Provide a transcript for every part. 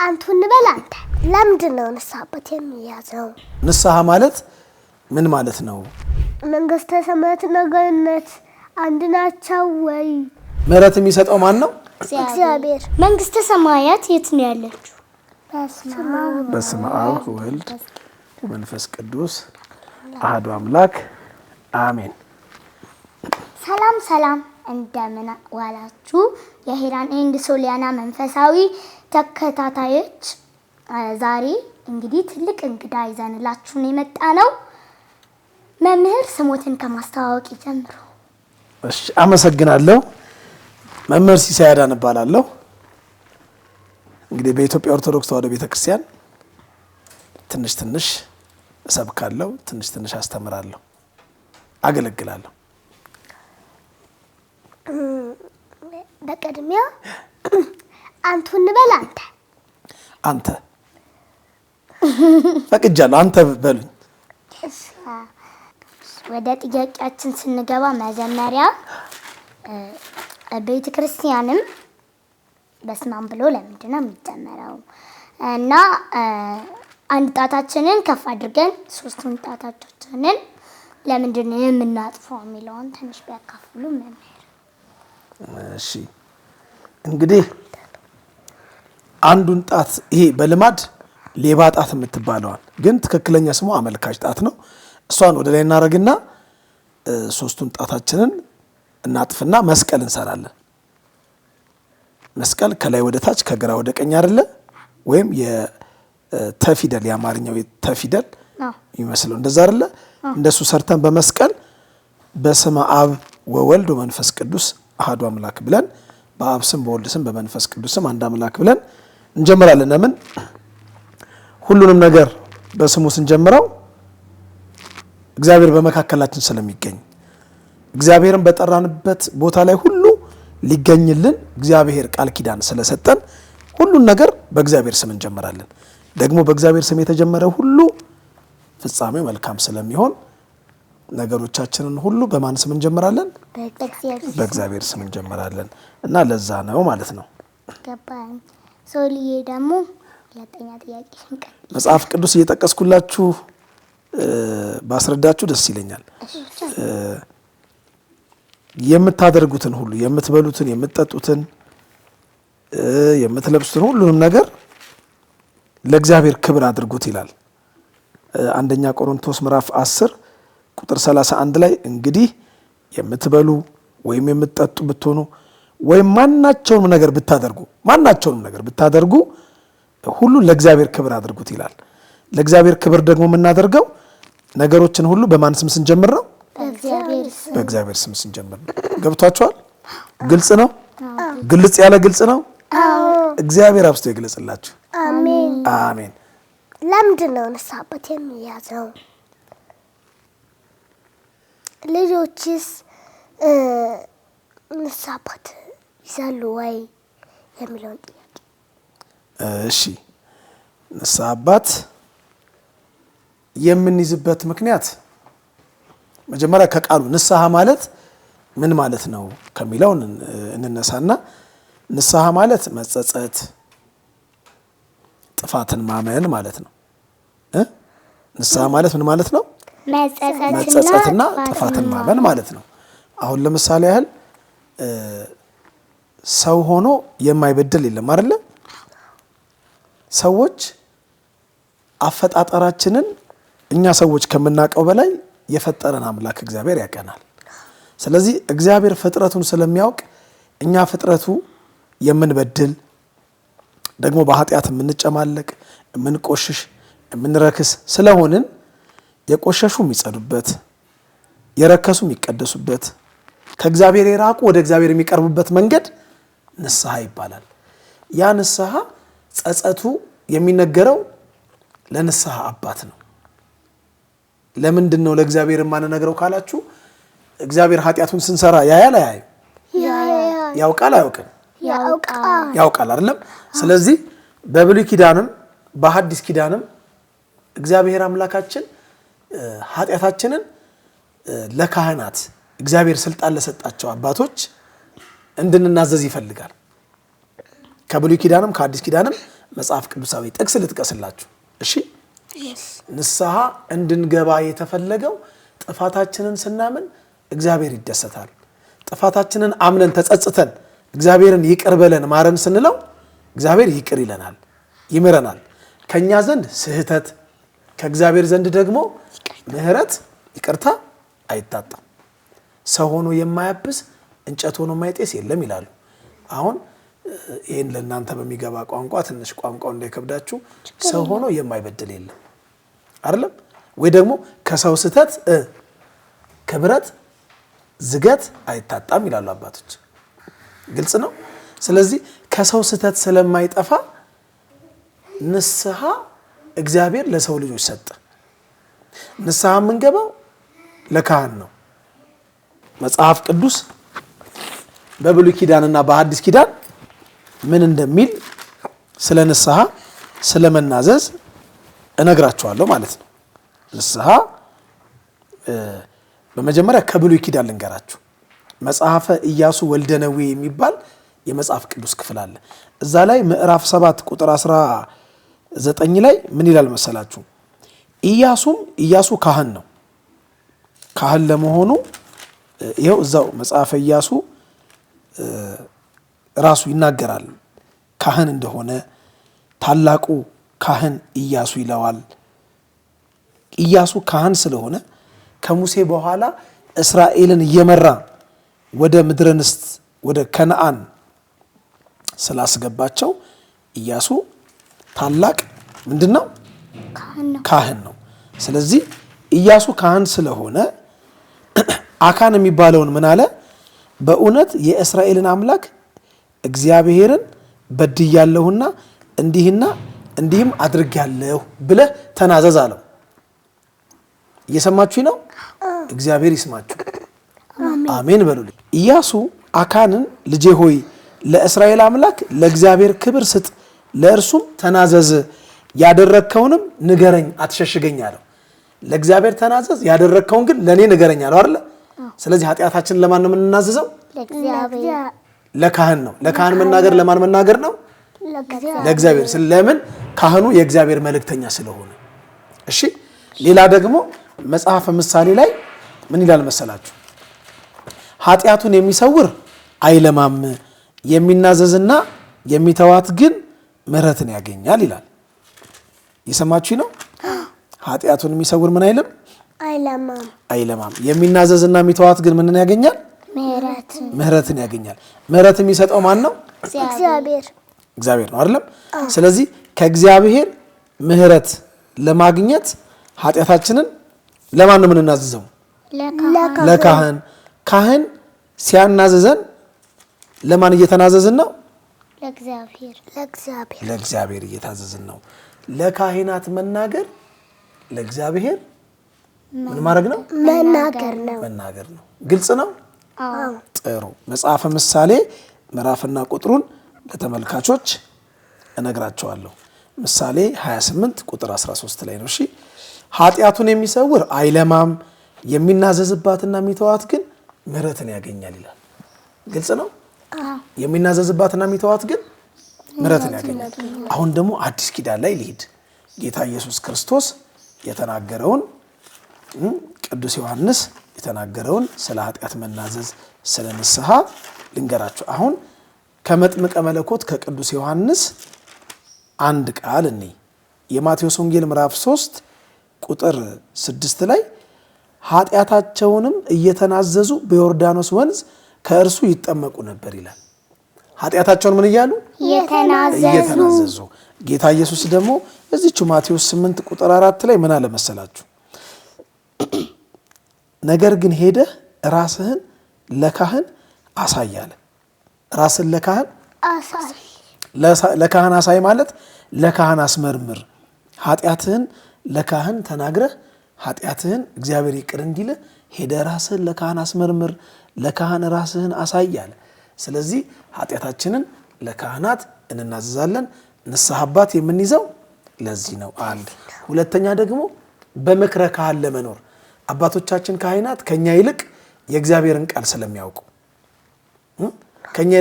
አንቱን በል አንተ ለምንድነው ንስሐ አባት የሚያዘው? ንስሐ ማለት ምን ማለት ነው? መንግስተ ሰማያትና ገነት አንድ ናቸው ወይ? ምህረት የሚሰጠው ማን ነው? እግዚአብሔር። መንግስተ ሰማያት የት ነው ያለችው? በስመ አብ ወወልድ ወመንፈስ ቅዱስ አሐዱ አምላክ አሜን። ሰላም ሰላም፣ እንደምን ዋላችሁ የሄራን ኤንድ ሶሊያና መንፈሳዊ ተከታታዮች። ዛሬ እንግዲህ ትልቅ እንግዳ ይዘንላችሁ ነው የመጣ ነው። መምህር ስሞትን ከማስተዋወቅ ይጀምሩ። እሺ፣ አመሰግናለሁ። መምህር ሲሳይ አዳነ እባላለሁ። እንግዲህ በኢትዮጵያ ኦርቶዶክስ ተዋሕዶ ቤተክርስቲያን ትንሽ እሰብካለሁ፣ ትንሽ አስተምራለሁ፣ አገለግላለሁ። በቅድሚያ አንቱን በል አንተ ፈቅጃለሁ፣ አንተ በሉኝ። ወደ ጥያቄያችን ስንገባ መጀመሪያ ቤተ ክርስቲያንም በስመ አብ ብሎ ለምንድን ነው የሚጀመረው? እና አንድ ጣታችንን ከፍ አድርገን ሶስቱን ጣታችንን ለምንድን ነው የምናጥፈው የሚለውን ትንሽ ቢያካፍሉ መምህር። እሺ፣ እንግዲህ አንዱን ጣት ይሄ በልማድ ሌባ ጣት የምትባለዋል፣ ግን ትክክለኛ ስሙ አመልካች ጣት ነው። እሷን ወደ ላይ እናደርግና ሶስቱን ጣታችንን እናጥፍና መስቀል እንሰራለን። መስቀል ከላይ ወደ ታች ከግራ ወደ ቀኝ አይደለ? ወይም የተፊደል የአማርኛው የተፊደል ይመስለው እንደዛ አይደለ? እንደሱ ሰርተን በመስቀል በስመ አብ ወወልድ ወመንፈስ ቅዱስ አሐዱ አምላክ ብለን በአብ ስም በወልድ ስም በመንፈስ ቅዱስ ስም አንድ አምላክ ብለን እንጀምራለን። ለምን? ሁሉንም ነገር በስሙ ስንጀምረው እግዚአብሔር በመካከላችን ስለሚገኝ እግዚአብሔርን በጠራንበት ቦታ ላይ ሁሉ ሊገኝልን እግዚአብሔር ቃል ኪዳን ስለሰጠን ሁሉን ነገር በእግዚአብሔር ስም እንጀምራለን። ደግሞ በእግዚአብሔር ስም የተጀመረ ሁሉ ፍጻሜው መልካም ስለሚሆን ነገሮቻችንን ሁሉ በማን ስም እንጀምራለን? በእግዚአብሔር ስም እንጀምራለን። እና ለዛ ነው ማለት ነው። ገባኝ። ሶሊዬ ደግሞ ሁለተኛ ጥያቄ መጽሐፍ ቅዱስ እየጠቀስኩላችሁ ባስረዳችሁ ደስ ይለኛል። የምታደርጉትን ሁሉ የምትበሉትን፣ የምትጠጡትን፣ የምትለብሱትን ሁሉንም ነገር ለእግዚአብሔር ክብር አድርጉት ይላል። አንደኛ ቆሮንቶስ ምዕራፍ 10 ቁጥር 31 ላይ እንግዲህ የምትበሉ ወይም የምትጠጡ ብትሆኑ ወይም ማናቸውንም ነገር ብታደርጉ ሁሉ ለእግዚአብሔር ክብር አድርጉት ይላል። ለእግዚአብሔር ክብር ደግሞ የምናደርገው ነገሮችን ሁሉ በማን ስም ስንጀምር ነው? በእግዚአብሔር ስም ስንጀምር ነው። ገብቷችኋል? ግልጽ ነው? ግልጽ ያለ ግልጽ ነው? እግዚአብሔር አብስቶ ይግለጽላችሁ። አሜን አሜን። ለምንድን ነው ንስሐ አባት የሚያዘው? ልጆችስ ንስሐ አባት ይዛሉ ወይ የሚለውን ጥያቄ። እሺ፣ ንስሐ አባት የምንይዝበት ምክንያት መጀመሪያ ከቃሉ ንስሐ ማለት ምን ማለት ነው ከሚለው እንነሳና ንስሐ ማለት መጸጸት፣ ጥፋትን ማመን ማለት ነው። ንስሐ ማለት ምን ማለት ነው? መጸጸትና ጥፋትን ማመን ማለት ነው። አሁን ለምሳሌ ያህል ሰው ሆኖ የማይበደል የለም አይደለ? ሰዎች አፈጣጠራችንን እኛ ሰዎች ከምናውቀው በላይ የፈጠረን አምላክ እግዚአብሔር ያውቀናል። ስለዚህ እግዚአብሔር ፍጥረቱን ስለሚያውቅ እኛ ፍጥረቱ የምንበድል ደግሞ በኃጢአት የምንጨማለቅ፣ የምንቆሽሽ፣ የምንረክስ ስለሆንን የቆሸሹ የሚጸዱበት፣ የረከሱ የሚቀደሱበት፣ ከእግዚአብሔር የራቁ ወደ እግዚአብሔር የሚቀርቡበት መንገድ ንስሐ ይባላል። ያ ንስሐ ጸጸቱ የሚነገረው ለንስሐ አባት ነው። ለምንድን ነው ለእግዚአብሔር የማንነግረው ካላችሁ፣ እግዚአብሔር ኃጢአቱን ስንሰራ ያያል አያይም? ያውቃል አያውቅም? ያውቃል አይደለም? ስለዚህ በብሉይ ኪዳንም በሐዲስ ኪዳንም እግዚአብሔር አምላካችን ኃጢአታችንን ለካህናት እግዚአብሔር ስልጣን ለሰጣቸው አባቶች እንድንናዘዝ ይፈልጋል። ከብሉይ ኪዳንም ከሐዲስ ኪዳንም መጽሐፍ ቅዱሳዊ ጥቅስ ልጥቀስላችሁ። እሺ ንስሐ እንድንገባ የተፈለገው ጥፋታችንን ስናምን እግዚአብሔር ይደሰታል። ጥፋታችንን አምነን ተጸጽተን እግዚአብሔርን ይቅር በለን ማረን ስንለው እግዚአብሔር ይቅር ይለናል፣ ይምረናል። ከኛ ዘንድ ስህተት ከእግዚአብሔር ዘንድ ደግሞ ምህረት ይቅርታ አይታጣም። ሰው ሆኖ የማያብስ እንጨት ሆኖ የማይጤስ የለም ይላሉ። አሁን ይህን ለእናንተ በሚገባ ቋንቋ ትንሽ ቋንቋው እንዳይከብዳችሁ ሰው ሆኖ የማይበድል የለም አይደለም ወይ? ደግሞ ከሰው ስህተት ከብረት ዝገት አይታጣም ይላሉ አባቶች። ግልጽ ነው። ስለዚህ ከሰው ስህተት ስለማይጠፋ ንስሐ እግዚአብሔር ለሰው ልጆች ሰጠ። ንስሐ የምንገባው ለካህን ነው። መጽሐፍ ቅዱስ በብሉይ ኪዳንና በሐዲስ ኪዳን ምን እንደሚል ስለ ንስሐ ስለ መናዘዝ እነግራችኋለሁ ማለት ነው። ንስሐ በመጀመሪያ ከብሉይ ኪዳን ልንገራችሁ። መጽሐፈ ኢያሱ ወልደ ነዌ የሚባል የመጽሐፍ ቅዱስ ክፍል አለ። እዛ ላይ ምዕራፍ 7 ቁጥር 19 ላይ ምን ይላል መሰላችሁ? ኢያሱ ካህን ነው። ካህን ለመሆኑ ይኸው እዛው መጽሐፈ ኢያሱ ራሱ ይናገራል። ካህን እንደሆነ ታላቁ ካህን ኢያሱ ይለዋል። ኢያሱ ካህን ስለሆነ ከሙሴ በኋላ እስራኤልን እየመራ ወደ ምድረ ርስት ወደ ከነዓን ስላስገባቸው ኢያሱ ታላቅ ምንድነው? ካህን ነው። ስለዚህ ኢያሱ ካህን ስለሆነ አካን የሚባለውን ምን አለ? በእውነት የእስራኤልን አምላክ እግዚአብሔርን በድያለሁና እንዲህና እንዲህም አድርጌያለሁ ብለህ ተናዘዝ አለው። እየሰማችሁ ነው? እግዚአብሔር ይስማችሁ። አሜን በሉልኝ። ኢያሱ አካንን ልጄ ሆይ ለእስራኤል አምላክ ለእግዚአብሔር ክብር ስጥ፣ ለእርሱም ተናዘዝ፣ ያደረግከውንም ንገረኝ አትሸሽገኝ አለው። ለእግዚአብሔር ተናዘዝ፣ ያደረግከውን ግን ለእኔ ንገረኝ አለው አይደለ? ስለዚህ ኃጢአታችንን ለማን ነው የምንናዘዘው? ለካህን ነው። ለካህን መናገር ለማን መናገር ነው? ለእግዚአብሔር። ለምን? ካህኑ የእግዚአብሔር መልእክተኛ ስለሆነ። እሺ ሌላ ደግሞ መጽሐፈ ምሳሌ ላይ ምን ይላል መሰላችሁ? ኃጢአቱን የሚሰውር አይለማም፣ የሚናዘዝና የሚተዋት ግን ምሕረትን ያገኛል ይላል። የሰማችሁ ነው? ኃጢአቱን የሚሰውር ምን አይልም? አይለማም። የሚናዘዝና የሚተዋት ግን ምንን ያገኛል? ምሕረትን ያገኛል። ምሕረት የሚሰጠው ማን ነው? እግዚአብሔር ነው አይደለም? ስለዚህ ከእግዚአብሔር ምሕረት ለማግኘት ኃጢአታችንን ለማን ነው የምንናዘዘው? ለካህን። ካህን ሲያናዘዘን ለማን እየተናዘዝን ነው? ለእግዚአብሔር እየታዘዝን ነው። ለካህናት መናገር ለእግዚአብሔር ምን ማድረግ ነው? መናገር ነው። ግልጽ ነው? ጥሩ። መጽሐፈ ምሳሌ ምዕራፍና ቁጥሩን ለተመልካቾች እነግራቸዋለሁ። ምሳሌ 28 ቁጥር 13 ላይ ነው። እሺ ኃጢአቱን የሚሰውር አይለማም፣ የሚናዘዝባትና የሚተዋት ግን ምሕረትን ያገኛል ይላል። ግልጽ ነው? የሚናዘዝባትና የሚተዋት ግን ምሕረትን ያገኛል። አሁን ደግሞ አዲስ ኪዳን ላይ ልሂድ። ጌታ ኢየሱስ ክርስቶስ የተናገረውን ቅዱስ ዮሐንስ የተናገረውን ስለ ኃጢአት መናዘዝ ስለ ንስሐ ልንገራችሁ። አሁን ከመጥምቀ መለኮት ከቅዱስ ዮሐንስ አንድ ቃል እኔ የማቴዎስ ወንጌል ምዕራፍ 3 ቁጥር 6 ላይ ኃጢአታቸውንም እየተናዘዙ በዮርዳኖስ ወንዝ ከእርሱ ይጠመቁ ነበር ይላል። ኃጢአታቸውን ምን እያሉ? እየተናዘዙ። ጌታ ኢየሱስ ደግሞ እዚች ማቴዎስ 8 ቁጥር 4 ላይ ምን አለ መሰላችሁ? ነገር ግን ሄደህ ራስህን ለካህን አሳይ አለ። ራስን ለካህን ለካህን አሳይ ማለት ለካህን አስመርምር። ኃጢአትህን ለካህን ተናግረህ ኃጢአትህን እግዚአብሔር ይቅር እንዲልህ ሄደህ ራስህን ለካህን አስመርምር፣ ለካህን ራስህን አሳይ አለ። ስለዚህ ኃጢአታችንን ለካህናት እንናዘዛለን። ንስሐ አባት የምንይዘው ለዚህ ነው። አንድ ሁለተኛ ደግሞ በምክረ ካህን ለመኖር አባቶቻችን ካህናት ከኛ ይልቅ የእግዚአብሔርን ቃል ስለሚያውቁ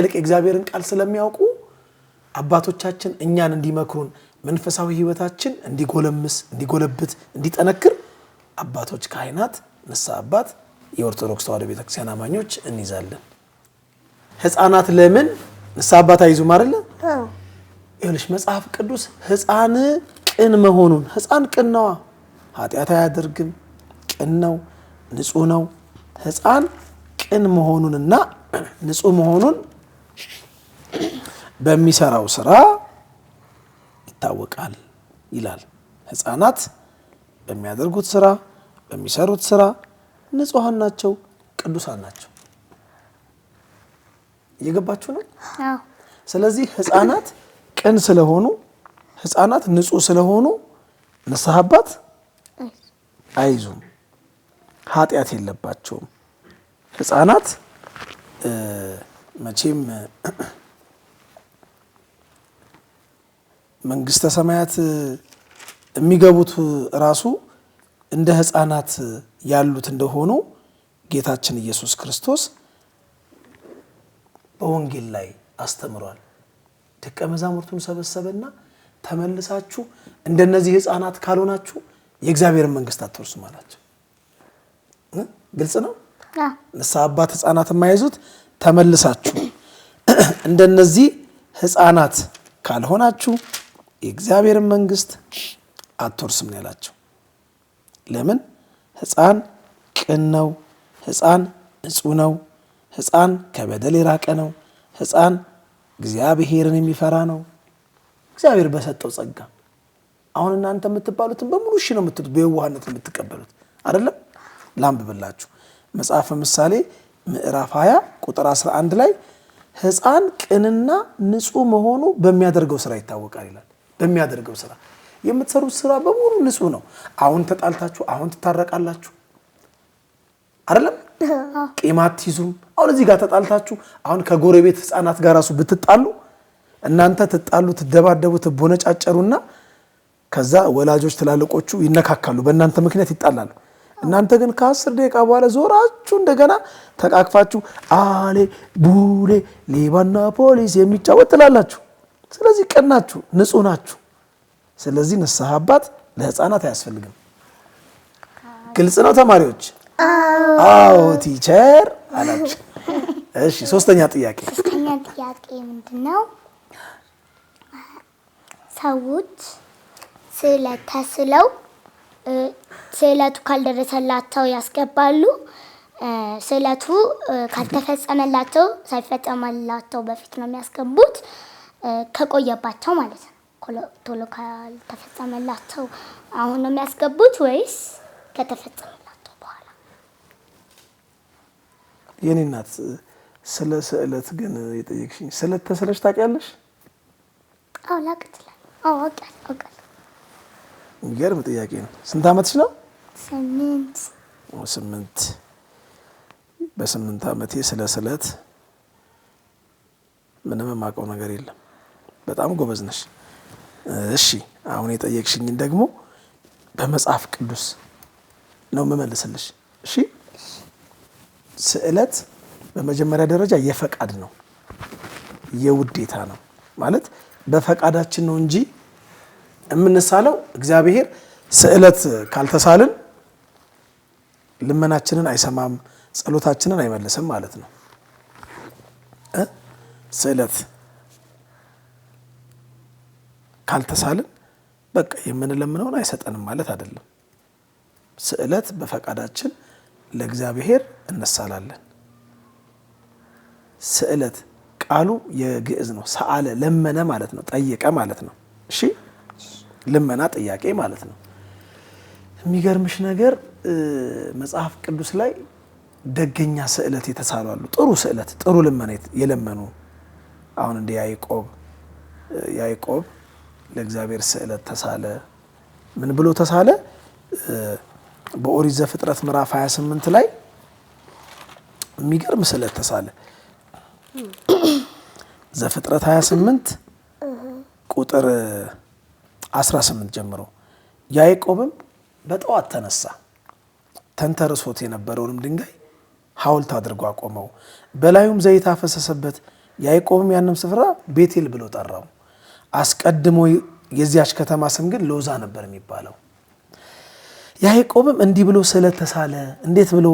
የእግዚአብሔርን ቃል ስለሚያውቁ አባቶቻችን እኛን እንዲመክሩን መንፈሳዊ ህይወታችን እንዲጎለብት እንዲጠነክር አባቶች ካህናት ንስሐ አባት የኦርቶዶክስ ተዋሕዶ ቤተክርስቲያን አማኞች እንይዛለን። ህፃናት ለምን ንስሐ አባት አይዙም አይደል? ይኸውልሽ መጽሐፍ ቅዱስ ህፃን ቅን መሆኑን ህፃን ቅን ነዋ፣ ኃጢአት አያደርግም፣ ቅን ነው፣ ንጹህ ነው። ህፃን ቅን መሆኑንና ንጹህ መሆኑን በሚሰራው ስራ ይታወቃል ይላል። ህፃናት በሚያደርጉት ስራ በሚሰሩት ስራ ንጹሃን ናቸው፣ ቅዱሳን ናቸው። እየገባችሁ ነው? አዎ። ስለዚህ ህፃናት ቅን ስለሆኑ ህፃናት ንጹህ ስለሆኑ ንስሐ አባት አይዙም፣ ኃጢአት የለባቸውም። ህፃናት መቼም መንግስተ ሰማያት የሚገቡት ራሱ እንደ ህፃናት ያሉት እንደሆኑ ጌታችን ኢየሱስ ክርስቶስ በወንጌል ላይ አስተምሯል። ደቀ መዛሙርቱን ሰበሰበና ተመልሳችሁ እንደነዚህ ህፃናት ካልሆናችሁ የእግዚአብሔርን መንግስት አትወርሱም አላቸው። ግልጽ ነው። ንስሐ አባት ህፃናት የማይዙት ተመልሳችሁ እንደነዚህ ህፃናት ካልሆናችሁ የእግዚአብሔርን መንግስት አትወርስም ነው ያላቸው። ለምን? ህፃን ቅን ነው፣ ህፃን ንጹህ ነው፣ ህፃን ከበደል የራቀ ነው፣ ህፃን እግዚአብሔርን የሚፈራ ነው። እግዚአብሔር በሰጠው ጸጋ አሁን እናንተ የምትባሉትን በሙሉ እሺ ነው የምትሉት፣ በየዋህነት ነው የምትቀበሉት አይደለም? ላንብብላችሁ መጽሐፈ ምሳሌ ምዕራፍ 20 ቁጥር 11 ላይ ህፃን ቅንና ንጹህ መሆኑ በሚያደርገው ስራ ይታወቃል ይላል። በሚያደርገው ስራ የምትሰሩት ስራ በሙሉ ንጹህ ነው። አሁን ተጣልታችሁ አሁን ትታረቃላችሁ አይደለም? ቂም አትይዙም። አሁን እዚህ ጋር ተጣልታችሁ አሁን ከጎረቤት ህፃናት ጋር ራሱ ብትጣሉ እናንተ ትጣሉ፣ ትደባደቡ፣ ትቦነጫጨሩና ከዛ ወላጆች ትላልቆቹ ይነካካሉ፣ በእናንተ ምክንያት ይጣላሉ። እናንተ ግን ከ10 ደቂቃ በኋላ ዞራችሁ እንደገና ተቃቅፋችሁ አሌ ቡሌ ሌባና ፖሊስ የሚጫወት ትላላችሁ። ስለዚህ ቅን ናችሁ፣ ንጹህ ናችሁ። ስለዚህ ንስሐ አባት ለህፃናት አያስፈልግም። ግልጽ ነው ተማሪዎች? አዎ ቲቸር አላችሁ። እሺ ሶስተኛ ጥያቄ ምንድነው? ሰዎች ስዕለት ተስለው ስዕለቱ ካልደረሰላቸው ያስገባሉ። ስዕለቱ ካልተፈጸመላቸው ሳይፈጸመላቸው በፊት ነው የሚያስገቡት። ከቆየባቸው ማለት ነው። ቶሎ ካልተፈጸመላቸው አሁን ነው የሚያስገቡት ወይስ ከተፈጸመላቸው በኋላ? የኔ እናት ስለ ስዕለት ግን የጠየቅሽኝ ስዕለት ተስለሽ ታውቂያለሽ? አዎ ላቅትላል። አዎ አውቃለሁ። የሚገርም ጥያቄ ነው። ስንት ዓመትሽ ነው? 8። በ8 ዓመቴ ስለ ስዕለት ምንም የማውቀው ነገር የለም። በጣም ጎበዝ ነሽ። እሺ አሁን የጠየቅሽኝን ደግሞ በመጽሐፍ ቅዱስ ነው የምመልስልሽ። እሺ ስዕለት በመጀመሪያ ደረጃ የፈቃድ ነው፣ የውዴታ ነው። ማለት በፈቃዳችን ነው እንጂ የምንሳለው። እግዚአብሔር ስዕለት ካልተሳልን ልመናችንን አይሰማም፣ ጸሎታችንን አይመልስም ማለት ነው። ስዕለት ካልተሳልን በቃ የምንለምነውን አይሰጠንም ማለት አይደለም። ስዕለት በፈቃዳችን ለእግዚአብሔር እንሳላለን። ስዕለት ቃሉ የግዕዝ ነው። ሰአለ ለመነ ማለት ነው፣ ጠየቀ ማለት ነው። እሺ ልመና ጥያቄ ማለት ነው። የሚገርምሽ ነገር መጽሐፍ ቅዱስ ላይ ደገኛ ስዕለት የተሳሉ አሉ። ጥሩ ስዕለት፣ ጥሩ ልመና የለመኑ አሁን እንደ ያዕቆብ ለእግዚአብሔር ስዕለት ተሳለ። ምን ብሎ ተሳለ? በኦሪት ዘፍጥረት ምዕራፍ 28 ላይ የሚገርም ስዕለት ተሳለ። ዘፍጥረት 28 ቁጥር 18 ጀምሮ ያዕቆብም በጠዋት ተነሳ፣ ተንተርሶት የነበረውንም ድንጋይ ሐውልት አድርጎ አቆመው፣ በላዩም ዘይት አፈሰሰበት። ያዕቆብም ያንም ስፍራ ቤቴል ብሎ ጠራው። አስቀድሞ የዚያች ከተማ ስም ግን ሎዛ ነበር የሚባለው። ያዕቆብም እንዲህ ብሎ ስዕለት ተሳለ። እንዴት ብሎ?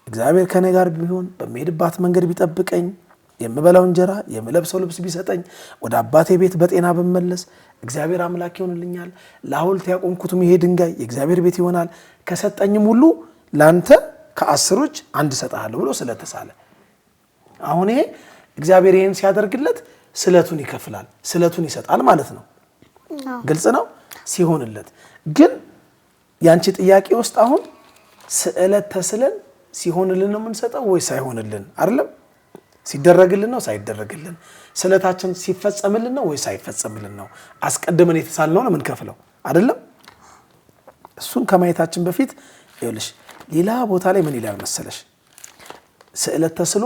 እግዚአብሔር ከኔ ጋር ቢሆን በሚሄድባት መንገድ ቢጠብቀኝ፣ የምበላው እንጀራ የምለብሰው ልብስ ቢሰጠኝ፣ ወደ አባቴ ቤት በጤና ብመለስ እግዚአብሔር አምላክ ይሆንልኛል። ለሐውልት ያቆምኩትም ይሄ ድንጋይ የእግዚአብሔር ቤት ይሆናል። ከሰጠኝም ሁሉ ለአንተ ከ10 አንድ እሰጥሃለሁ ብሎ ስዕለት ተሳለ። አሁን ይሄ እግዚአብሔር ይሄን ሲያደርግለት ስዕለቱን ይከፍላል፣ ስዕለቱን ይሰጣል ማለት ነው። ግልጽ ነው። ሲሆንለት ግን ያንቺ ጥያቄ ውስጥ አሁን ስዕለት ተስለን ሲሆንልን ነው የምንሰጠው ወይ ሳይሆንልን? አይደለም። ሲደረግልን ነው ሳይደረግልን? ስዕለታችን ሲፈጸምልን ነው ወይ ሳይፈጸምልን ነው? አስቀድመን የተሳልነው ነው የምንከፍለው አይደለም። እሱን ከማየታችን በፊት ይኸውልሽ ሌላ ቦታ ላይ ምን ይላል መሰለሽ? ስዕለት ተስሎ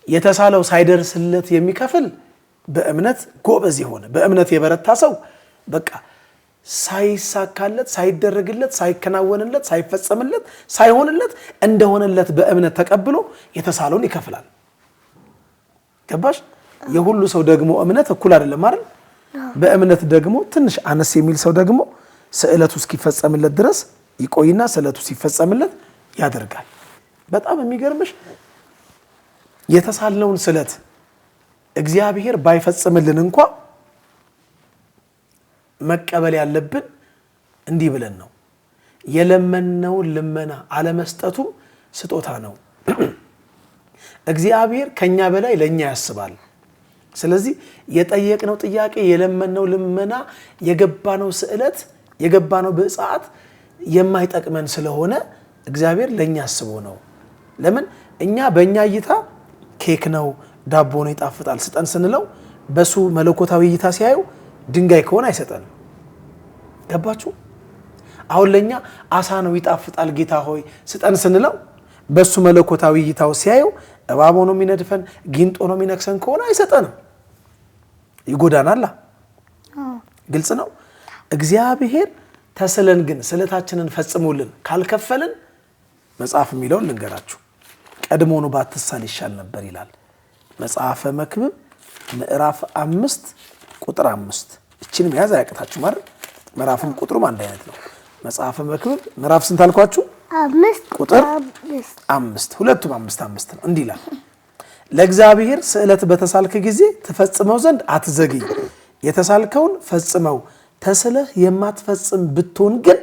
የተሳለው ሳይደርስለት የሚከፍል በእምነት ጎበዝ የሆነ በእምነት የበረታ ሰው በቃ ሳይሳካለት ሳይደረግለት ሳይከናወንለት ሳይፈጸምለት ሳይሆንለት እንደሆነለት በእምነት ተቀብሎ የተሳለውን ይከፍላል። ገባሽ? የሁሉ ሰው ደግሞ እምነት እኩል አይደለም አይደል? በእምነት ደግሞ ትንሽ አነስ የሚል ሰው ደግሞ ስዕለቱ እስኪፈጸምለት ድረስ ይቆይና ስዕለቱ ሲፈጸምለት ያደርጋል። በጣም የሚገርምሽ የተሳልነውን ስዕለት እግዚአብሔር ባይፈጽምልን እንኳ መቀበል ያለብን እንዲህ ብለን ነው። የለመነውን ልመና አለመስጠቱም ስጦታ ነው። እግዚአብሔር ከኛ በላይ ለኛ ያስባል። ስለዚህ የጠየቅነው ጥያቄ የለመነው ልመና የገባነው ስዕለት የገባነው ብጽዓት የማይጠቅመን ስለሆነ እግዚአብሔር ለኛ አስቦ ነው። ለምን እኛ በእኛ እይታ ኬክ ነው ዳቦ ነው ይጣፍጣል ስጠን ስንለው በሱ መለኮታዊ እይታ ሲያዩ ድንጋይ ከሆነ አይሰጠንም። ገባችሁ? አሁን ለኛ አሳ ነው ይጣፍጣል ጌታ ሆይ ስጠን ስንለው በሱ መለኮታዊ እይታው ሲያዩ እባብ ነው የሚነድፈን ጊንጦ ነው የሚነክሰን ከሆነ አይሰጠንም፣ ይጎዳናል። ግልጽ ነው። እግዚአብሔር ተስለን ግን ስዕለታችንን ፈጽሞልን ካልከፈልን መጽሐፍ የሚለውን ልንገራችሁ፣ ቀድሞውኑ ባትሳል ይሻል ነበር ይላል መጽሐፈ መክብብ ምዕራፍ 5 ቁጥር 5። እቺን መያዝ አያቅታችሁ ማለት ምዕራፍም ቁጥሩም አንድ አይነት ነው። መጽሐፈ መክብብ ምዕራፍ ስንት አልኳችሁ? 5 ቁጥር 5 ሁለቱም 5 ነው። እንዲህ ይላል ለእግዚአብሔር ስዕለት በተሳልክ ጊዜ ትፈጽመው ዘንድ አትዘግይ፣ የተሳልከውን ፈጽመው። ተስለህ የማትፈጽም ብትሆን ግን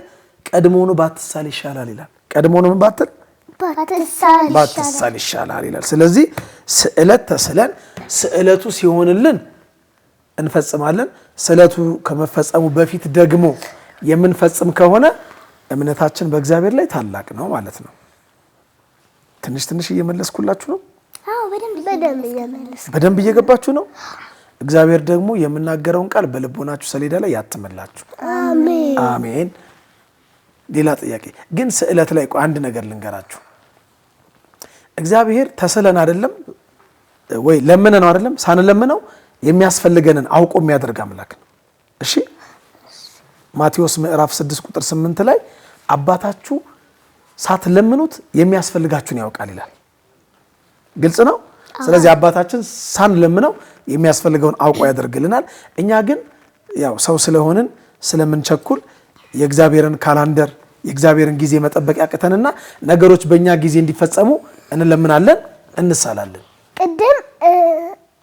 ቀድሞውኑ ባትሳል ይሻላል ይላል። ቀድሞውኑ ምን ባትል ባትሳል ይሻላል ይላል። ስለዚህ ስዕለት ተስለን ስዕለቱ ሲሆንልን እንፈጽማለን። ስዕለቱ ከመፈጸሙ በፊት ደግሞ የምንፈጽም ከሆነ እምነታችን በእግዚአብሔር ላይ ታላቅ ነው ማለት ነው። ትንሽ እየመለስኩላችሁ ነው። አዎ በደንብ እየገባችሁ ነው። እግዚአብሔር ደግሞ የምናገረውን ቃል በልቦናችሁ ሰሌዳ ላይ ያትምላችሁ። አሜን አሜን። ሌላ ጥያቄ ግን ስዕለት ላይ አንድ ነገር ልንገራችሁ። እግዚአብሔር ተስለን አይደለም ወይ ለምን ነው አይደለም ሳንለምነው የሚያስፈልገንን አውቆ የሚያደርግ አምላክ ነው። እሺ ማቴዎስ ምዕራፍ 6 ቁጥር 8 ላይ አባታችሁ ሳትለምኑት የሚያስፈልጋችሁን ያውቃል ይላል። ግልጽ ነው። ስለዚህ አባታችን ሳንለምነው የሚያስፈልገውን አውቆ ያደርግልናል። እኛ ግን ያው ሰው ስለሆንን ስለምንቸኩል የእግዚአብሔርን ካላንደር የእግዚአብሔርን ጊዜ መጠበቅ ያቅተንና ነገሮች በእኛ ጊዜ እንዲፈጸሙ እንለምናለን፣ እንሳላለን። ቅድም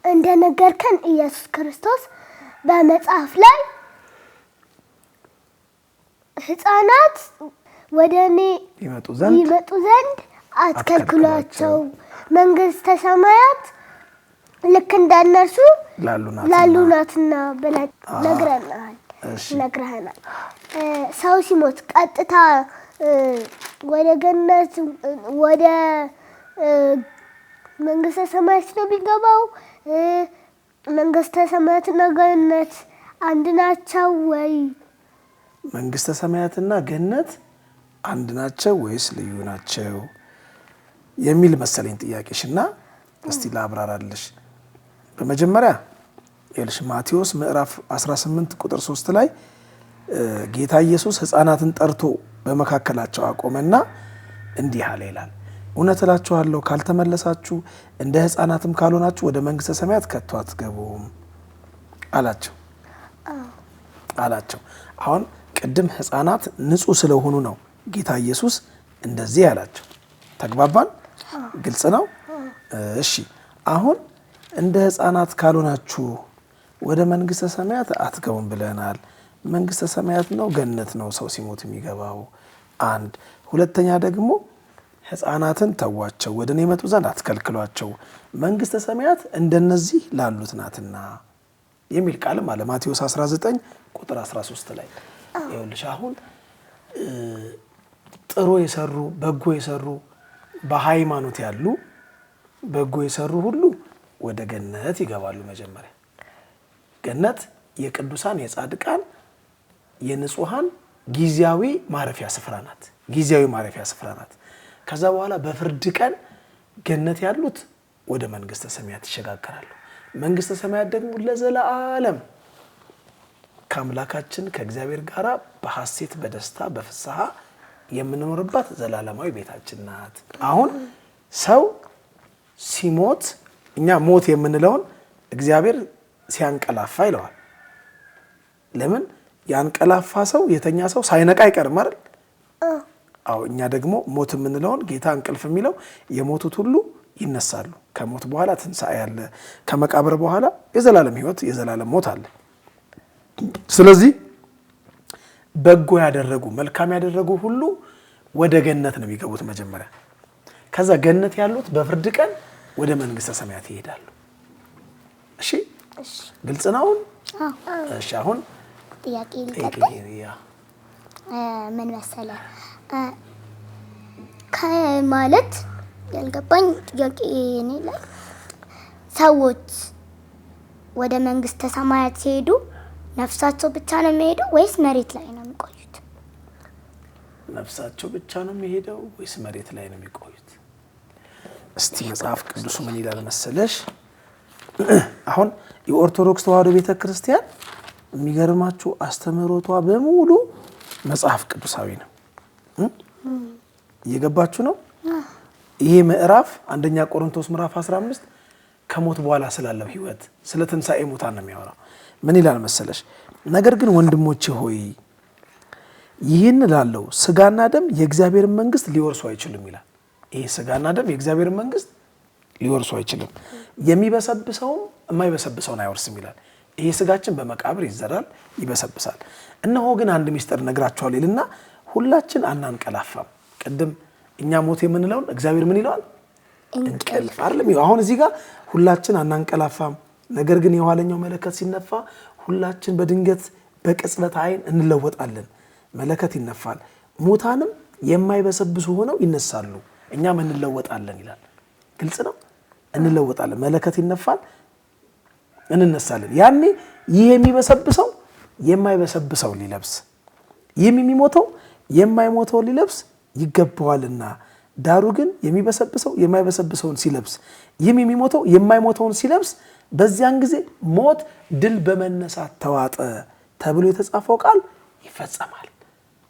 እንደነገርከን ኢየሱስ ክርስቶስ በመጽሐፍ ላይ ሕፃናት ወደ እኔ ይመጡ ዘንድ አትከልክሏቸው፣ መንግሥተ ሰማያት ልክ እንደነርሱ ላሉ ናትና ብለህ ነግረህናል። ሰው ሲሞት ቀጥታ ወደ ገነት ወደ መንግሥተ ሰማያት ነው የሚገባው? መንግሥተ ሰማያትና ገነት አንድ ናቸው ወይ? መንግሥተ ሰማያትና ገነት አንድ ናቸው ወይስ ልዩ ናቸው የሚል መሰለኝ ጥያቄሽና እስቲ ላብራራልሽ። በመጀመሪያ ይልሽ ማቴዎስ ምዕራፍ 18 ቁጥር 3 ላይ ጌታ ኢየሱስ ሕፃናትን ጠርቶ በመካከላቸው አቆመና እንዲህ አለ ይላል፣ እውነት እላችኋለሁ ካልተመለሳችሁ እንደ ሕፃናትም ካልሆናችሁ ወደ መንግሥተ ሰማያት ከቶ አትገቡም። አላቸው። አሁን ቅድም ሕፃናት ንጹህ ስለሆኑ ነው ጌታ ኢየሱስ እንደዚህ ያላቸው። ተግባባን? ግልጽ ነው? እሺ አሁን እንደ ሕፃናት ካልሆናችሁ ወደ መንግሥተ ሰማያት አትገቡም ብለናል። መንግሥተ ሰማያት ነው ገነት ነው ሰው ሲሞት የሚገባው? አንድ ሁለተኛ ደግሞ ሕፃናትን ተዋቸው፣ ወደ እኔ መጡ ዘንድ አትከልክሏቸው፣ መንግሥተ ሰማያት እንደነዚህ ላሉት ናትና የሚል ቃልም አለ ማቴዎስ 19 ቁጥር 13 ላይ። ይኸውልሽ አሁን ጥሩ የሰሩ በጎ የሰሩ በሃይማኖት ያሉ በጎ የሰሩ ሁሉ ወደ ገነት ይገባሉ። መጀመሪያ ገነት የቅዱሳን የጻድቃን የንጹሃን ጊዜያዊ ማረፊያ ስፍራ ናት። ጊዜያዊ ማረፊያ ስፍራ ናት። ከዛ በኋላ በፍርድ ቀን ገነት ያሉት ወደ መንግሥተ ሰማያት ይሸጋገራሉ። መንግሥተ ሰማያት ደግሞ ለዘላለም ከአምላካችን ከእግዚአብሔር ጋር በሐሴት በደስታ በፍስሐ የምንኖርባት ዘላለማዊ ቤታችን ናት። አሁን ሰው ሲሞት እኛ ሞት የምንለውን እግዚአብሔር ሲያንቀላፋ ይለዋል። ለምን? ያንቀላፋ ሰው የተኛ ሰው ሳይነቃ አይቀርም አይደል? አዎ እኛ ደግሞ ሞት የምንለውን ጌታ እንቅልፍ የሚለው የሞቱት ሁሉ ይነሳሉ። ከሞት በኋላ ትንሣኤ አለ። ከመቃብር በኋላ የዘላለም ሕይወት የዘላለም ሞት አለ። ስለዚህ በጎ ያደረጉ መልካም ያደረጉ ሁሉ ወደ ገነት ነው የሚገቡት መጀመሪያ። ከዛ ገነት ያሉት በፍርድ ቀን ወደ መንግሥተ ሰማያት ይሄዳሉ። እሺ ግልጽ ነው? እሺ አሁን ጥያቄ ልቀጥል። ምን መሰለህ ማለት ያልገባኝ ጥያቄ እኔ ላይ ሰዎች ወደ መንግሥተ ሰማያት ሲሄዱ ነፍሳቸው ብቻ ነው የሚሄደው ወይስ መሬት ላይ ነው የሚቆዩት? ነፍሳቸው ብቻ ነው የሚሄደው ወይስ መሬት ላይ ነው የሚቆዩት? እስቲ መጽሐፍ ቅዱሱ ምን ይላል መሰለሽ? አሁን የኦርቶዶክስ ተዋሕዶ ቤተክርስቲያን የሚገርማችሁ አስተምህሮቷ በሙሉ መጽሐፍ ቅዱሳዊ ነው። እየገባችሁ ነው? ይሄ ምዕራፍ አንደኛ ቆሮንቶስ ምዕራፍ 15 ከሞት በኋላ ስላለው ሕይወት ስለ ትንሣኤ ሙታን ነው የሚያወራው። ምን ይላል መሰለሽ? ነገር ግን ወንድሞቼ ሆይ ይህን እላለሁ ስጋና ደም የእግዚአብሔርን መንግሥት ሊወርሱ አይችልም ይላል። ይሄ ስጋና ደም የእግዚአብሔርን መንግሥት ሊወርሱ አይችልም፣ የሚበሰብሰውም የማይበሰብሰውን አይወርስም ይላል። ይሄ ስጋችን በመቃብር ይዘራል፣ ይበሰብሳል። እነሆ ግን አንድ ሚስጥር ነግራችኋል ይልና ሁላችን አናንቀላፋም። ቅድም እኛ ሞት የምንለውን እግዚአብሔር ምን ይለዋል? እንቅልፍ አይደለም። አሁን እዚህ ጋር ሁላችን አናንቀላፋም፣ ነገር ግን የኋለኛው መለከት ሲነፋ ሁላችን በድንገት በቅጽበት ዓይን እንለወጣለን። መለከት ይነፋል፣ ሙታንም የማይበሰብሱ ሆነው ይነሳሉ፣ እኛም እንለወጣለን ይላል። ግልጽ ነው? እንለወጣለን። መለከት ይነፋል፣ እንነሳለን። ያኔ ይህ የሚበሰብሰው የማይበሰብሰው ሊለብስ፣ ይህም የሚሞተው የማይሞተው ሊለብስ ይገባዋልና፣ ዳሩ ግን የሚበሰብሰው የማይበሰብሰውን ሲለብስ፣ ይህም የሚሞተው የማይሞተውን ሲለብስ፣ በዚያን ጊዜ ሞት ድል በመነሳት ተዋጠ ተብሎ የተጻፈው ቃል ይፈጸማል።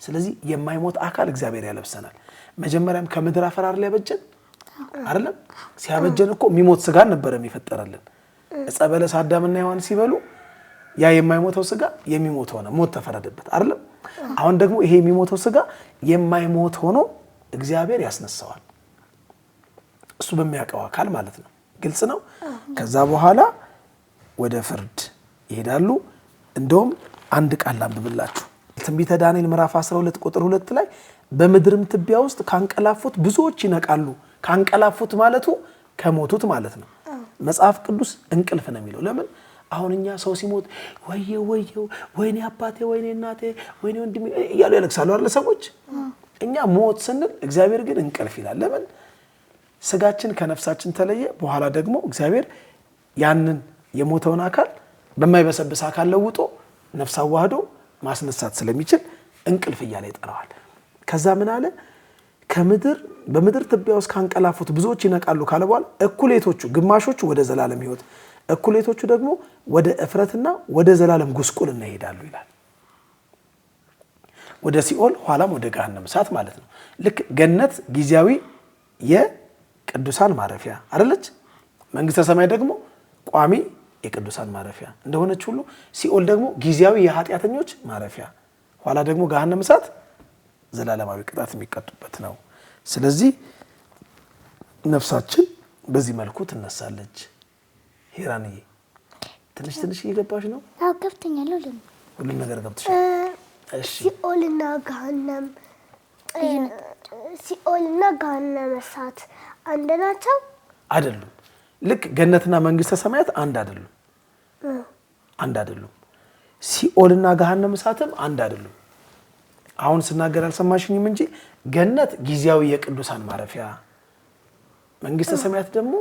ስለዚህ የማይሞት አካል እግዚአብሔር ያለብሰናል። መጀመሪያም ከምድር አፈር ላይ ያበጀን አይደለም? ሲያበጀን እኮ የሚሞት ስጋን ነበር የሚፈጠረልን። ዕፀ በለስ አዳምና ሔዋን ሲበሉ ያ የማይሞተው ስጋ የሚሞት ሆነ፣ ሞት ተፈረደበት አይደለም? አሁን ደግሞ ይሄ የሚሞተው ስጋ የማይሞት ሆኖ እግዚአብሔር ያስነሳዋል፣ እሱ በሚያውቀው አካል ማለት ነው። ግልጽ ነው? ከዛ በኋላ ወደ ፍርድ ይሄዳሉ። እንደውም አንድ ቃል ላንብብላችሁ። ትንቢተ ዳንኤል ምዕራፍ 12 ቁጥር 2 ላይ በምድርም ትቢያ ውስጥ ካንቀላፉት ብዙዎች ይነቃሉ። ካንቀላፉት ማለቱ ከሞቱት ማለት ነው። መጽሐፍ ቅዱስ እንቅልፍ ነው የሚለው። ለምን? አሁን እኛ ሰው ሲሞት ወየው ወየው፣ ወይኔ አባቴ፣ ወይኔ እናቴ፣ ወይኔ ወንድሜ እያሉ ያለቅሳሉ አይደል ሰዎች። እኛ ሞት ስንል እግዚአብሔር ግን እንቅልፍ ይላል። ለምን? ስጋችን ከነፍሳችን ተለየ። በኋላ ደግሞ እግዚአብሔር ያንን የሞተውን አካል በማይበሰብስ አካል ለውጦ ነፍስ አዋህዶ ማስነሳት ስለሚችል እንቅልፍ እያለ ይጠራዋል። ከዛ ምን አለ? በምድር ትቢያ ውስጥ ካንቀላፉት ብዙዎች ይነቃሉ ካለ በኋላ እኩሌቶቹ ግማሾቹ ወደ ዘላለም ሕይወት፣ እኩሌቶቹ ደግሞ ወደ እፍረትና ወደ ዘላለም ጉስቁልና ይሄዳሉ ይላል። ወደ ሲኦል ኋላም ወደ ገሃነም እሳት ማለት ነው። ልክ ገነት ጊዜያዊ የቅዱሳን ማረፊያ አይደለች? መንግስተ ሰማይ ደግሞ ቋሚ የቅዱሳን ማረፊያ እንደሆነች ሁሉ ሲኦል ደግሞ ጊዜያዊ የኃጢአተኞች ማረፊያ፣ ኋላ ደግሞ ገሃነመ እሳት ዘላለማዊ ቅጣት የሚቀጡበት ነው። ስለዚህ ነፍሳችን በዚህ መልኩ ትነሳለች። ሄራንዬ ትንሽ እየገባሽ ነው? አዎ ገብተኛል። ሁሉም ነገር ገብተሻል? እሺ ሲኦልና ገሃነመ እሳት አንድ ናቸው? አይደሉም። ልክ ገነትና መንግስተ ሰማያት አንድ አይደሉም። ሲኦልና ገሃነመ እሳትም አንድ አይደሉም። አሁን ስናገር አልሰማሽኝም እንጂ ገነት ጊዜያዊ የቅዱሳን ማረፊያ፣ መንግስተ ሰማያት ደግሞ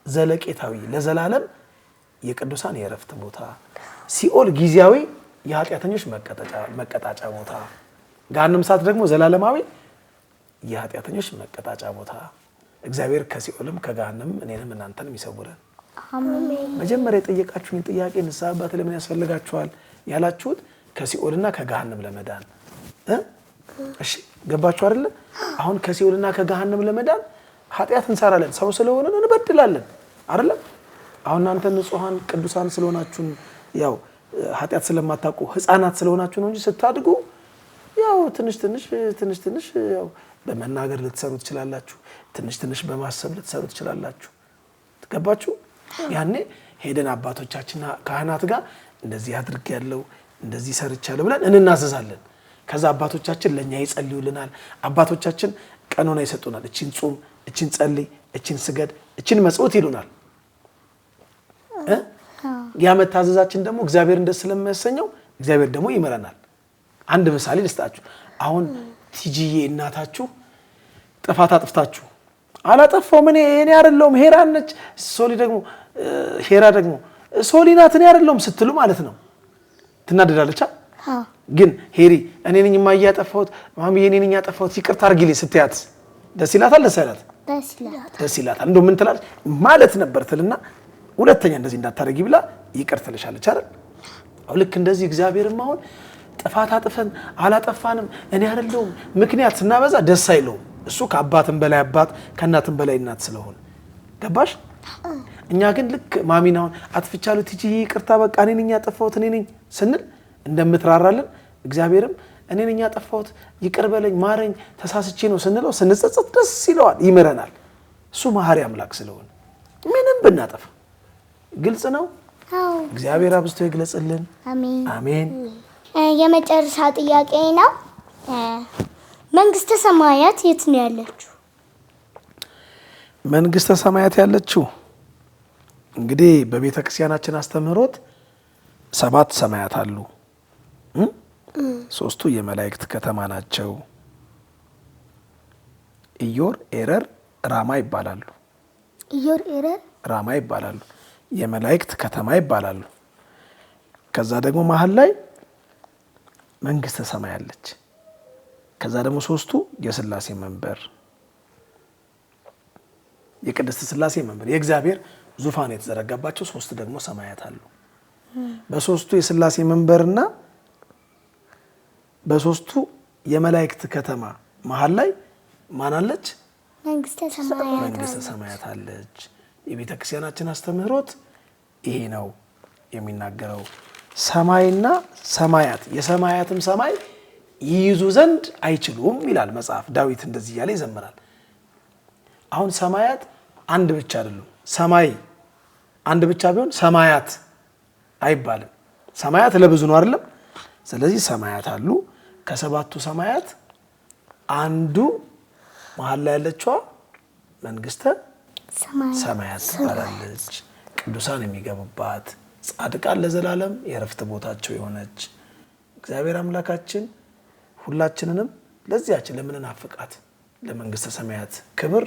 ዘለቄታዊ ለዘላለም የቅዱሳን የእረፍት ቦታ፣ ሲኦል ጊዜያዊ የኃጢአተኞች መቀጣጫ ቦታ፣ ገሃነመ እሳት ደግሞ ዘላለማዊ የኃጢአተኞች መቀጣጫ ቦታ። እግዚአብሔር ከሲኦልም ከገሃነምም እኔንም እናንተንም ይሰውረን። አሜን። መጀመሪያ የጠየቃችሁኝ ጥያቄ ንስሐ አባት ለምን ያስፈልጋችኋል ያላችሁት ከሲኦልና ከገሃነም ለመዳን እሺ ገባችሁ አይደል? አሁን ከሲኦልና ከገሃነም ለመዳን ኃጢአት እንሰራለን፣ ሰው ስለሆነ እንበድላለን አይደል? አሁን እናንተ ንጹሃን ቅዱሳን ስለሆናችሁ ያው ኃጢአት ስለማታውቁ ህፃናት ስለሆናችሁ ነው እንጂ ስታድጉ ያው ትንሽ ያው በመናገር ልትሰሩ ትችላላችሁ፣ ትንሽ በማሰብ ልትሰሩ ትችላላችሁ። ተገባችሁ? ያኔ ሄደን አባቶቻችንና ካህናት ጋር እንደዚህ አድርጌያለሁ እንደዚህ ሰርቻለሁ ብለን እንናዘዛለን። ከዛ አባቶቻችን ለኛ ይጸልዩልናል። አባቶቻችን ቀኖና ይሰጡናል። እቺን ጾም፣ እቺን ጸልይ፣ እቺን ስገድ፣ እቺን መጽውት ይሉናል። ያ መታዘዛችን ደግሞ እግዚአብሔርን ደስ ስለሚያሰኘው እግዚአብሔር ደግሞ ይመረናል። አንድ ምሳሌ ልስጣችሁ። አሁን ቲጂዬ እናታችሁ ጥፋት አጥፍታችሁ አላጠፋውም እኔ አይደለሁም ሄራ ነች፣ ሄራ ደግሞ ሶሊ ናት እኔ አይደለሁም ስትሉ ማለት ነው ትናደዳለች። ግን ሄሪ እኔ ነኝ የማያጠፋሁት ማሚ እኔ ነኝ ያጠፋሁት ይቅርታ አድርጊልኝ ስትያት ደስ ይላታል? ደስ ይላታል። እንደው ምን ትላለች ማለት ነበር ትልና ሁለተኛ እንደዚህ እንዳታረጊ ብላ ይቅር ትልሻለች አይደል? አው ልክ እንደዚህ እግዚአብሔርም አሁን ጥፋት አጥፈን አላጠፋንም እኔ አይደለሁም ምክንያት ስናበዛ ደስ አይለውም። እሱ ከአባትም በላይ አባት ከእናትም በላይ እናት ስለሆነ ገባሽ? እኛ ግን ልክ ማሚናውን አጥፍቻለሁ ትጂ ይቅርታ በቃ እኔ ነኝ ያጠፋሁት እኔ ነኝ ስንል እንደምትራራልን እግዚአብሔርም እኔ ነኝ ያጠፋሁት ይቅር በለኝ ማረኝ ተሳስቼ ነው ስንለው ስንጸጸት ደስ ይለዋል፣ ይምረናል። እሱ መሐሪ አምላክ ስለሆነ ምንም ብናጠፋ ግልጽ ነው። እግዚአብሔር አብዝቶ ይግለጽልን። አሜን። የመጨረሻ ጥያቄ ነው። መንግስተ ሰማያት የት ነው ያለችው? መንግስተ ሰማያት ያለችው እንግዲህ በቤተ ክርስቲያናችን አስተምህሮት 7 ሰማያት አሉ። 3ቱ የመላእክት ከተማ ናቸው። ኢዮር፣ ኤረር፣ ራማ ይባላሉ። ኢዮር፣ ኤረር፣ ራማ ይባላሉ። የመላእክት ከተማ ይባላሉ። ከዛ ደግሞ መሀል ላይ መንግስተ ሰማይ አለች። ከዛ ደግሞ 3ቱ የሥላሴ መንበር፣ የቅድስት ሥላሴ መንበር የእግዚአብሔር ዙፋን የተዘረጋባቸው 3 ደግሞ ሰማያት አሉ። በ3ቱ የሥላሴ መንበርና በ3ቱ የመላእክት ከተማ መሀል ላይ ማን አለች? መንግስተ ሰማያት አለች። የቤተ ክርስቲያናችን አስተምህሮት ይሄ ነው የሚናገረው። ሰማይና ሰማያት የሰማያትም ሰማይ ይይዙ ዘንድ አይችሉም ይላል መጽሐፍ። ዳዊት እንደዚህ እያለ ይዘምራል። አሁን ሰማያት አንድ ብቻ አይደሉም። ሰማይ አንድ ብቻ ቢሆን ሰማያት አይባልም። ሰማያት ለብዙ ነው አይደለም? ስለዚህ ሰማያት አሉ። ከ7ቱ ሰማያት አንዱ መሀል ላይ ያለችዋ መንግስተ ሰማያት ትባላለች። ቅዱሳን የሚገቡባት ጻድቃን ለዘላለም የእረፍት ቦታቸው የሆነች እግዚአብሔር አምላካችን ሁላችንንም ለዚያችን ለምንናፍቃት ለመንግስተ ሰማያት ክብር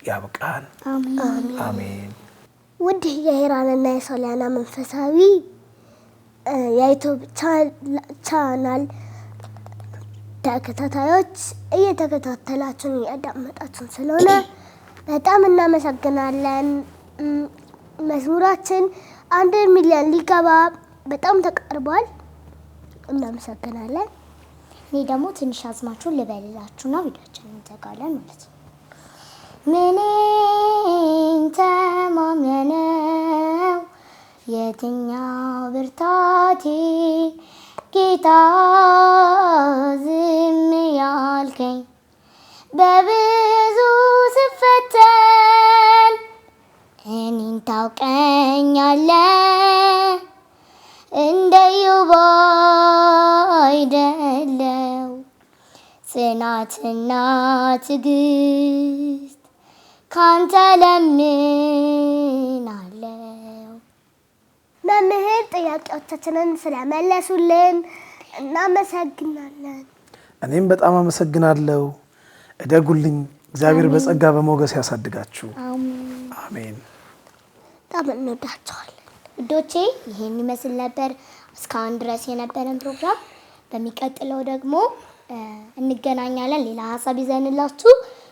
ያብቃን። አሜን። ውድ የሄራንና የሶሊያና መንፈሳዊ የዩቲዩብ ቻናል ተከታታዮች እየተከታተላችሁን እያዳመጣችሁን ስለሆነ በጣም እናመሰግናለን። መዝሙራችን 1 ሚሊዮን ሊገባ በጣም ተቃርቧል። እናመሰግናለን። እኔ ደግሞ ትንሽ አዝማችሁን ልበልላችሁና ቪዲዮአችንን እንዘጋለን ማለት ነው። ምንን ተማምነው የትኛው ብርታቴ ጌታ ዝም ያልከኝ በብዙ ስፈተን እኔን ታውቀኛለህ እንደ ኢዮብ አይደለው ጽናትና ትዕግስት ካንተ ለምናለው። መምህር ጥያቄዎቻችንን ስለመለሱልን እናመሰግናለን። እኔም በጣም አመሰግናለሁ። እደጉልኝ። እግዚአብሔር በጸጋ በሞገስ ያሳድጋችሁ። አሜን። በጣም እንወዳቸዋለን ውዶቼ። ይሄን ይመስል ነበር እስካሁን ድረስ የነበረን ፕሮግራም። በሚቀጥለው ደግሞ እንገናኛለን ሌላ ሀሳብ ይዘንላችሁ።